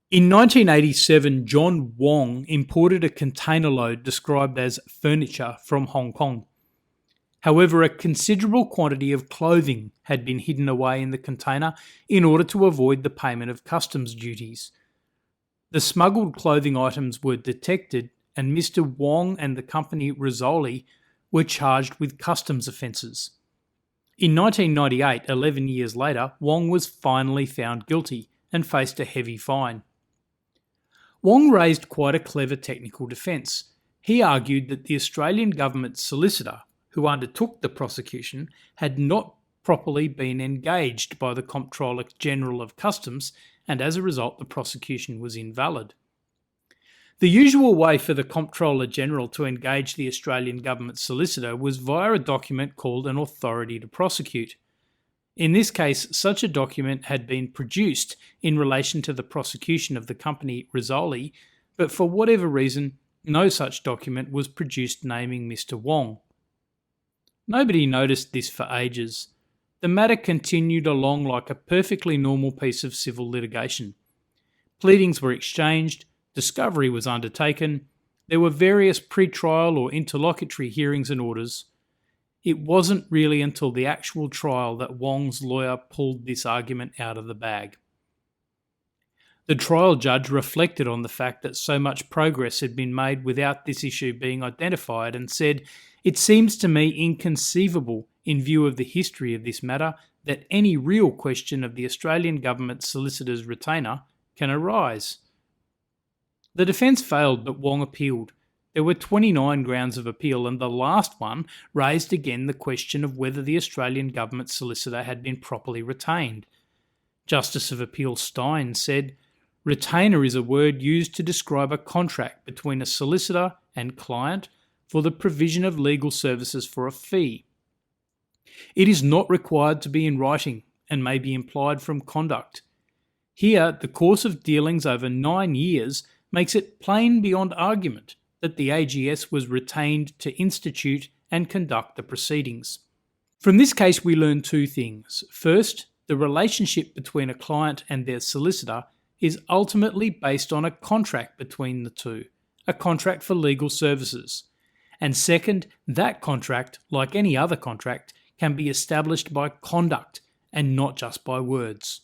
In 1987, John Wong imported a container load described as furniture from Hong Kong. However, a considerable quantity of clothing had been hidden away in the container in order to avoid the payment of customs duties. The smuggled clothing items were detected, and Mr. Wong and the company Rizzoli were charged with customs offences. In 1998, 11 years later, Wong was finally found guilty and faced a heavy fine. Wong raised quite a clever technical defence. He argued that the Australian government solicitor, who undertook the prosecution, had not properly been engaged by the Comptroller General of Customs, and as a result the prosecution was invalid. The usual way for the Comptroller General to engage the Australian government solicitor was via a document called an authority to prosecute. In this case, such a document had been produced in relation to the prosecution of the company Rizzoli, but for whatever reason, no such document was produced naming Mr. Wong. Nobody noticed this for ages. The matter continued along like a perfectly normal piece of civil litigation. Pleadings were exchanged, discovery was undertaken, there were various pre-trial or interlocutory hearings and orders. It wasn't really until the actual trial that Wong's lawyer pulled this argument out of the bag. The trial judge reflected on the fact that so much progress had been made without this issue being identified and said, "It seems to me inconceivable, in view of the history of this matter, that any real question of the Australian government solicitor's retainer can arise." The defence failed, but Wong appealed. There were 29 grounds of appeal, and the last one raised again the question of whether the Australian government solicitor had been properly retained. Justice of Appeal Stein said, "Retainer is a word used to describe a contract between a solicitor and client for the provision of legal services for a fee. It is not required to be in writing and may be implied from conduct. Here, the course of dealings over 9 years makes it plain beyond argument that the AGS was retained to institute and conduct the proceedings." From this case, we learn two things. First, the relationship between a client and their solicitor is ultimately based on a contract between the two, a contract for legal services. And second, that contract, like any other contract, can be established by conduct and not just by words.